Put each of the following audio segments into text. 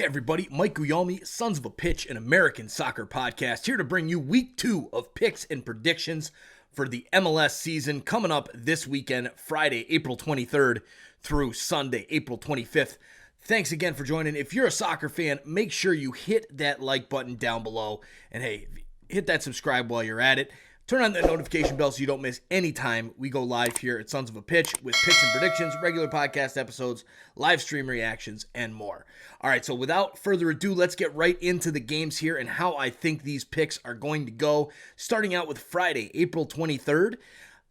Hey everybody, Mike Guglielmi, Sons of a Pitch, an American soccer podcast, here to bring you week 2 of picks and predictions for the MLS season coming up this weekend, Friday, April 23rd through Sunday, April 25th. Thanks again for joining. If you're a soccer fan, make sure you hit that like button down below. And hey, hit that subscribe while you're at it. Turn on that notification bell so you don't miss any time we go live here at Sons of a Pitch with picks and predictions, regular podcast episodes, live stream reactions, and more. All right, so without further ado, let's get right into the games here and how I think these picks are going to go. Starting out with Friday, April 23rd,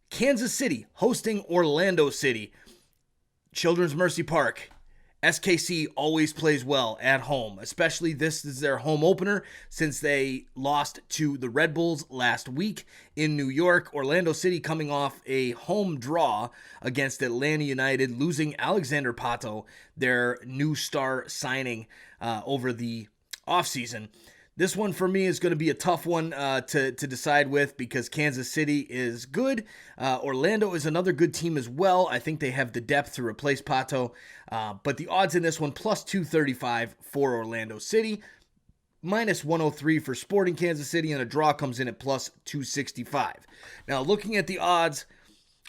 Kansas City hosting Orlando City. Children's Mercy Park. SKC always plays well at home, especially this is their home opener since they lost to the Red Bulls last week in New York. Orlando City coming off a home draw against Atlanta United, losing Alexander Pato, their new star signing over the offseason. This one for me is going to be a tough one to decide with because Kansas City is good. Orlando is another good team as well. I think they have the depth to replace Pato. But the odds in this one, plus 235 for Orlando City, minus 103 for Sporting Kansas City, and a draw comes in at plus 265. Now, looking at the odds,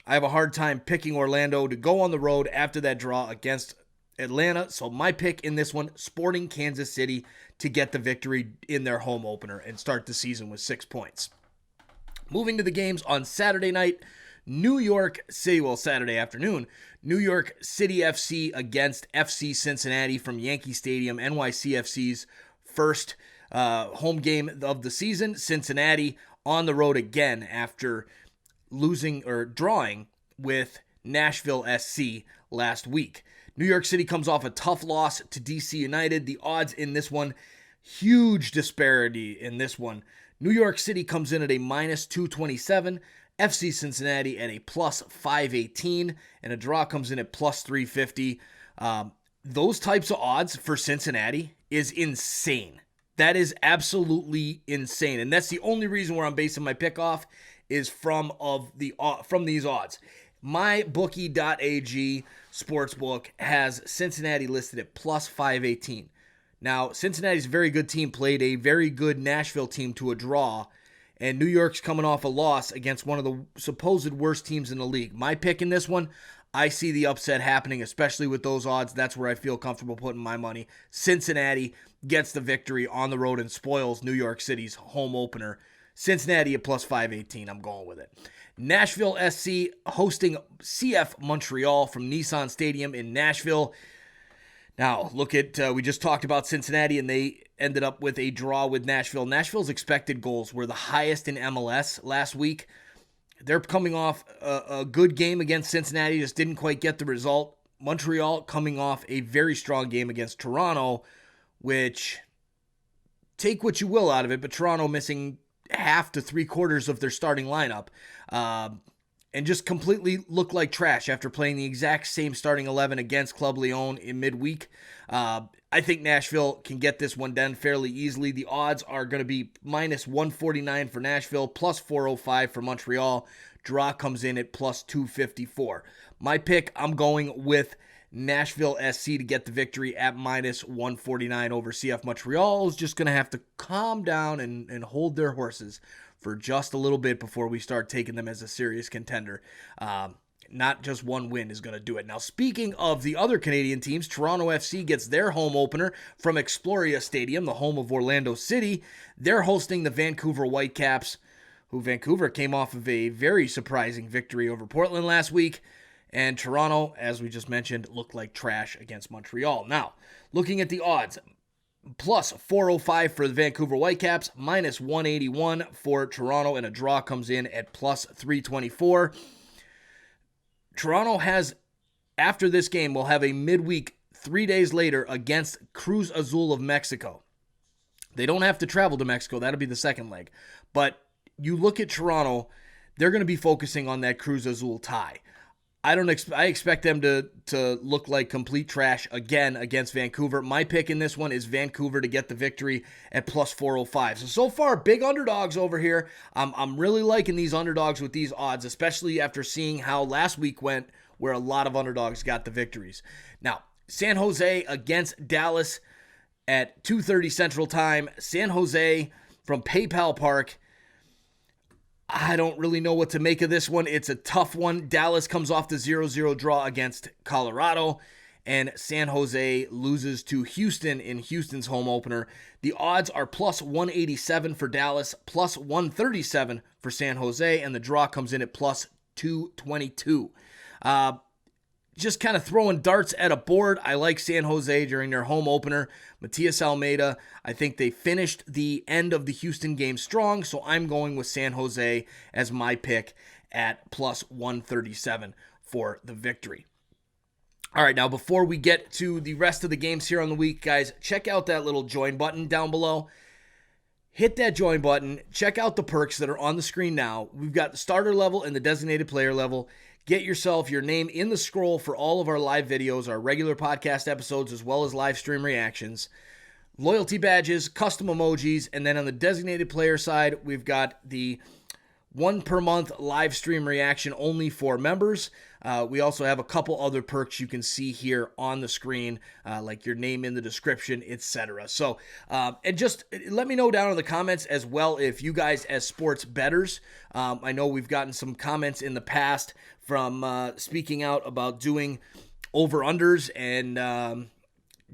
I have a hard time picking Orlando to go on the road after that draw against Atlanta. So my pick in this one, Sporting Kansas City to get the victory in their home opener and start the season with 6 points. Moving to the games on Saturday night, Saturday afternoon, New York City FC against FC Cincinnati from Yankee Stadium, NYCFC's first home game of the season. Cincinnati on the road again after drawing with Nashville SC last week. New York City comes off a tough loss to DC United. The odds in this one, huge disparity in this one. New York City comes in at a minus 227, FC Cincinnati at a plus 518, and a draw comes in at plus 350. Those types of odds for Cincinnati is insane. That is absolutely insane, and that's the only reason where I'm basing my pick off is from these odds. MyBookie.ag Sportsbook has Cincinnati listed at plus 518. Now, Cincinnati's a very good team, played a very good Nashville team to a draw, and New York's coming off a loss against one of the supposed worst teams in the league. My pick in this one, I see the upset happening, especially with those odds. That's where I feel comfortable putting my money. Cincinnati gets the victory on the road and spoils New York City's home opener. Cincinnati at plus 518. I'm going with it. Nashville SC hosting CF Montreal from Nissan Stadium in Nashville. Now, look at, we just talked about Cincinnati, and they ended up with a draw with Nashville. Nashville's expected goals were the highest in MLS last week. They're coming off a good game against Cincinnati, just didn't quite get the result. Montreal coming off a very strong game against Toronto, which, take what you will out of it, but Toronto missing half to 3/4 of their starting lineup and just completely look like trash after playing the exact same starting 11 against Club Leon in midweek. I think Nashville can get this one done fairly easily. The odds are going to be minus 149 for Nashville, plus 405 for Montreal. Draw comes in at plus 254. My pick, I'm going with Nashville SC to get the victory at minus 149 over CF Montreal. Is just going to have to calm down and hold their horses for just a little bit before we start taking them as a serious contender. Not just one win is going to do it. Now, speaking of the other Canadian teams, Toronto FC gets their home opener from Exploria Stadium, the home of Orlando City. They're hosting the Vancouver Whitecaps, who Vancouver came off of a very surprising victory over Portland last week. And Toronto, as we just mentioned, looked like trash against Montreal. Now, looking at the odds, plus 405 for the Vancouver Whitecaps, minus 181 for Toronto, and a draw comes in at plus 324. Toronto has, after this game, will have a midweek 3 days later against Cruz Azul of Mexico. They don't have to travel to Mexico. That'll be the second leg. But you look at Toronto, they're going to be focusing on that Cruz Azul tie. I expect them to look like complete trash again against Vancouver. My pick in this one is Vancouver to get the victory at plus 405. So far, big underdogs over here. I'm really liking these underdogs with these odds, especially after seeing how last week went, where a lot of underdogs got the victories. Now, San Jose against Dallas. at 2:30 Central Time. San Jose from PayPal Park. I don't really know what to make of this one. It's a tough one. Dallas comes off the 0-0 draw against Colorado, and San Jose loses to Houston in Houston's home opener. The odds are plus 187 for Dallas, plus 137 for San Jose, and the draw comes in at plus 222. Just kind of throwing darts at a board. I like San Jose during their home opener. Matias Almeida, I think they finished the end of the Houston game strong, so I'm going with San Jose as my pick at plus 137 for the victory. All right, now before we get to the rest of the games here on the week, guys, check out that little join button down below. Hit that join button. Check out the perks that are on the screen now. We've got the starter level and the designated player level. Get yourself your name in the scroll for all of our live videos, our regular podcast episodes, as well as live stream reactions. Loyalty badges, custom emojis, and then on the designated player side, we've got the 1 per month live stream reaction only for members. We also have a couple other perks you can see here on the screen, like your name in the description, etc. So, and just let me know down in the comments as well if you guys as sports bettors, I know we've gotten some comments in the past from speaking out about doing over-unders and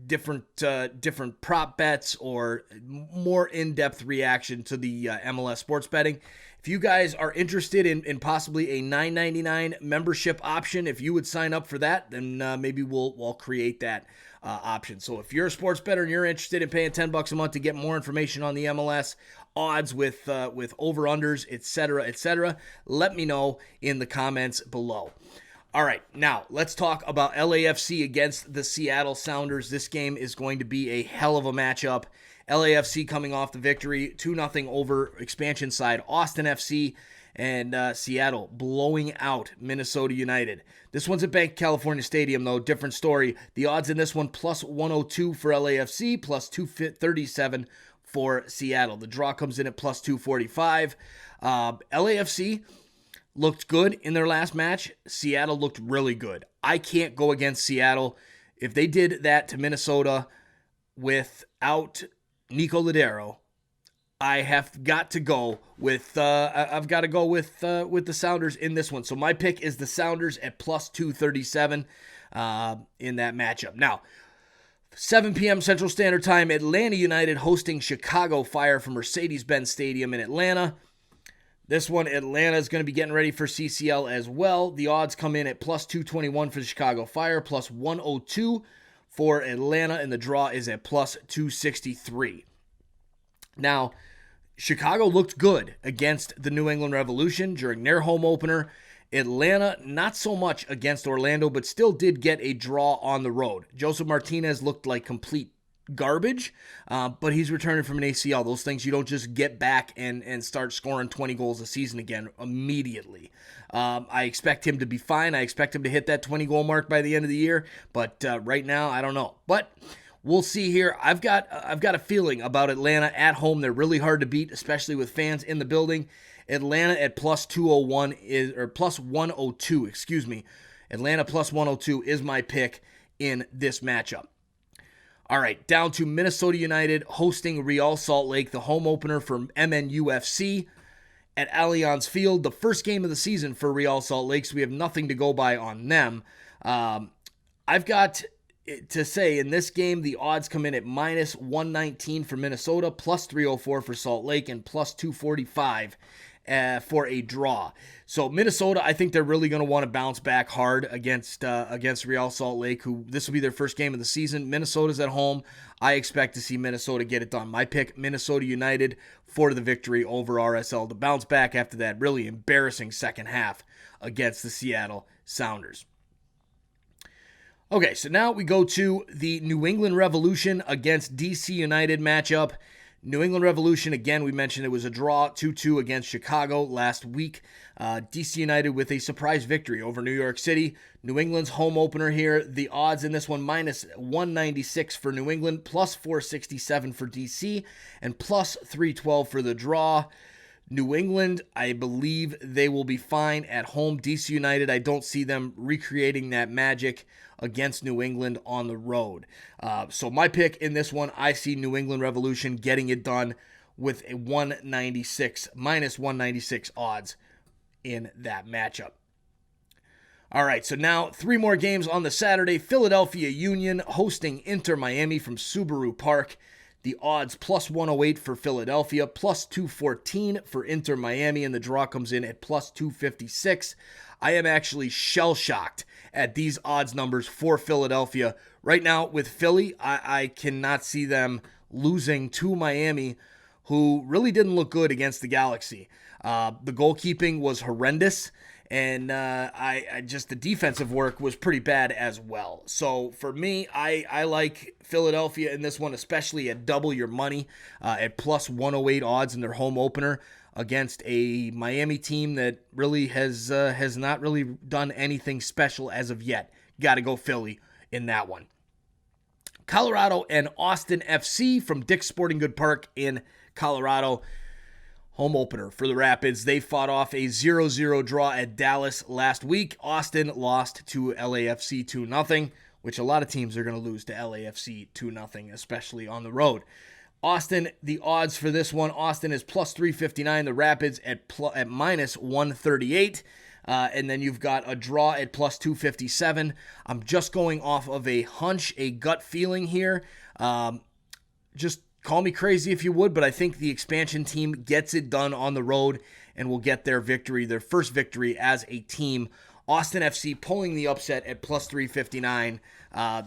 different prop bets or more in-depth reaction to the MLS sports betting. If you guys are interested in possibly a $9.99 membership option, if you would sign up for that, then maybe we'll create that option. So if you're a sports bettor and you're interested in paying $10 a month to get more information on the MLS odds with over-unders, etc., let me know in the comments below. All right, now let's talk about LAFC against the Seattle Sounders. This game is going to be a hell of a matchup. LAFC coming off the victory, 2-0 over expansion side Austin FC, and Seattle blowing out Minnesota United. This one's at Bank California Stadium, though. Different story. The odds in this one, plus 102 for LAFC, plus 237 for Seattle. The draw comes in at plus 245. LAFC looked good in their last match. Seattle looked really good. I can't go against Seattle. If they did that to Minnesota without Nico Ladero, I have got to go with the Sounders in this one. So my pick is the Sounders at plus 237 in that matchup. Now, 7 p.m. Central Standard Time, Atlanta United hosting Chicago Fire from Mercedes-Benz Stadium in Atlanta. This one, Atlanta is going to be getting ready for CCL as well. The odds come in at plus 221 for the Chicago Fire, plus 102 for Atlanta, and the draw is at plus 263. Now, Chicago looked good against the New England Revolution during their home opener. Atlanta, not so much against Orlando, but still did get a draw on the road. Joseph Martinez looked like complete garbage, but he's returning from an ACL. Those things you don't just get back and start scoring 20 goals a season again immediately. I expect him to be fine. I expect him to hit that 20-goal mark by the end of the year, but right now, I don't know. But we'll see here. I've got a feeling about Atlanta at home. They're really hard to beat, especially with fans in the building. Atlanta at plus 201 plus 102, excuse me. Atlanta plus 102 is my pick in this matchup. All right, down to Minnesota United hosting Real Salt Lake, the home opener for MNUFC at Allianz Field. The first game of the season for Real Salt Lake, so we have nothing to go by on them. I've got to say, in this game, the odds come in at minus 119 for Minnesota, plus 304 for Salt Lake, and plus 245 for a draw. So Minnesota, I think they're really going to want to bounce back hard against Real Salt Lake, who this will be their first game of the season. Minnesota's at home. I expect to see Minnesota get it done. My pick, Minnesota United for the victory over RSL to bounce back after that really embarrassing second half against the Seattle Sounders. Okay, so now we go to the New England Revolution against DC United matchup. New England Revolution, again, we mentioned it was a draw 2-2 against Chicago last week. DC United with a surprise victory over New York City. New England's home opener here. The odds in this one, minus 196 for New England, plus 467 for DC, and plus 312 for the draw. New England, I believe they will be fine at home. DC United, I don't see them recreating that magic against New England on the road. So my pick in this one, I see New England Revolution getting it done with a minus 196 odds in that matchup. All right, so now 3 more games on the Saturday. Philadelphia Union hosting Inter Miami from Subaru Park. The odds plus 108 for Philadelphia, plus 214 for Inter Miami, and the draw comes in at plus 256. I am actually shell-shocked at these odds numbers for Philadelphia. Right now with Philly, I cannot see them losing to Miami, who really didn't look good against the Galaxy. The goalkeeping was horrendous. And I just the defensive work was pretty bad as well. So for me, I like Philadelphia in this one, especially at double your money at plus 108 odds in their home opener against a Miami team that really has not really done anything special as of yet. Got to go Philly in that one. Colorado and Austin FC from Dick's Sporting Goods Park in Colorado. Home opener for the Rapids. They fought off a 0-0 draw at Dallas last week. Austin lost to LAFC 2-0, which a lot of teams are going to lose to LAFC 2-0, especially on the road. Austin, the odds for this one, Austin is plus 359. The Rapids at minus 138. And then you've got a draw at plus 257. I'm just going off of a hunch, a gut feeling here. Just call me crazy if you would, but I think the expansion team gets it done on the road and will get their victory, their first victory as a team. Austin FC pulling the upset at plus 359.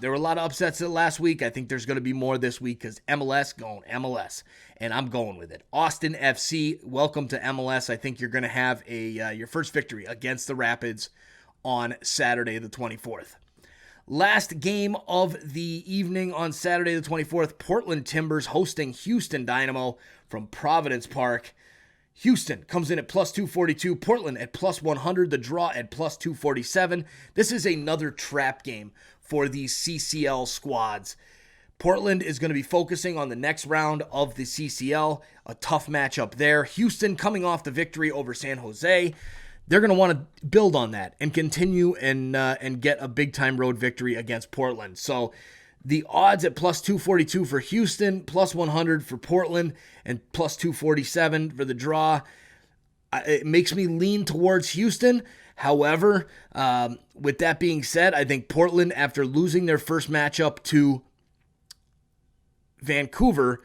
There were a lot of upsets last week. I think there's going to be more this week because MLS going MLS, and I'm going with it. Austin FC, welcome to MLS. I think you're going to have your first victory against the Rapids on Saturday the 24th. Last game of the evening on Saturday the 24th, Portland Timbers hosting Houston Dynamo from Providence Park. Houston comes in at plus 242, Portland at plus 100, the draw at plus 247. This is another trap game for these CCL squads. Portland is going to be focusing on the next round of the CCL, a tough matchup there. Houston coming off the victory over San Jose. They're going to want to build on that and continue and get a big-time road victory against Portland. So the odds at plus 242 for Houston, plus 100 for Portland, and plus 247 for the draw. It makes me lean towards Houston. However, with that being said, I think Portland, after losing their first matchup to Vancouver,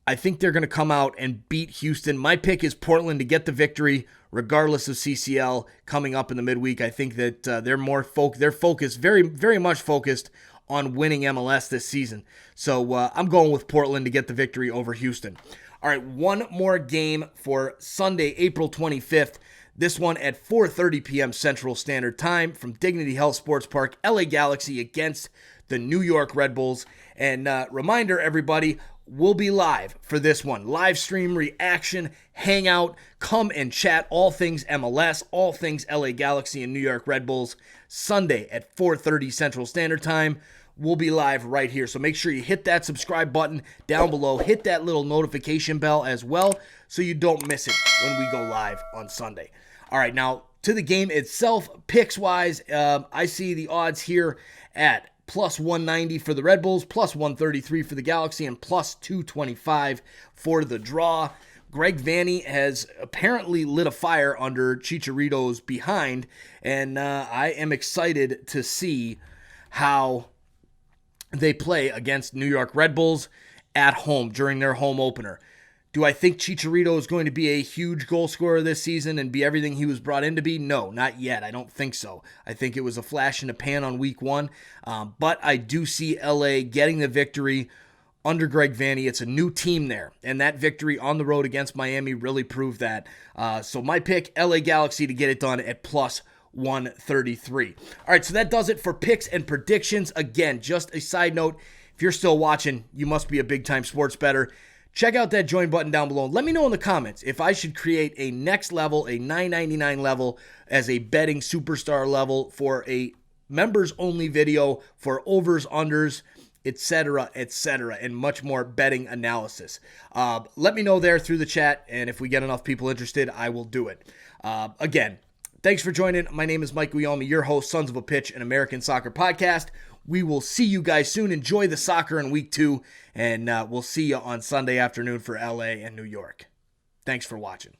I think they're going to come out and beat Houston. My pick is Portland to get the victory, regardless of CCL coming up in the midweek. I think that they're focused, very, very much focused on winning MLS this season. So I'm going with Portland to get the victory over Houston. All right, one more game for Sunday, April 25th. This one at 4:30 p.m. Central Standard Time from Dignity Health Sports Park, LA Galaxy against the New York Red Bulls. And reminder, everybody, we'll be live for this one. Live stream, reaction, hangout, come and chat all things MLS, all things LA Galaxy and New York Red Bulls. Sunday at 4:30 Central Standard Time. We'll be live right here. So make sure you hit that subscribe button down below. Hit that little notification bell as well so you don't miss it when we go live on Sunday. All right, now to the game itself, picks-wise, I see the odds here at plus 190 for the Red Bulls, plus 133 for the Galaxy, and plus 225 for the draw. Greg Vanney has apparently lit a fire under Chicharito's behind, and I am excited to see how they play against New York Red Bulls at home during their home opener. Do I think Chicharito is going to be a huge goal scorer this season and be everything he was brought in to be? No, not yet. I don't think so. I think it was a flash in the pan on week one. But I do see LA getting the victory under Greg Vanney. It's a new team there. And that victory on the road against Miami really proved that. So my pick, LA Galaxy to get it done at plus 133. All right, so that does it for picks and predictions. Again, just a side note, if you're still watching, you must be a big-time sports bettor. Check out that join button down below. Let me know in the comments if I should create a next level, a $9.99 level as a betting superstar level for a members-only video for overs, unders, etc., and much more betting analysis. Let me know there through the chat, and if we get enough people interested, I will do it. Again, thanks for joining. My name is Mike Guillaume, your host, Sons of a Pitch, an American soccer podcast. We will see you guys soon. Enjoy the soccer in week 2, and we'll see you on Sunday afternoon for LA and New York. Thanks for watching.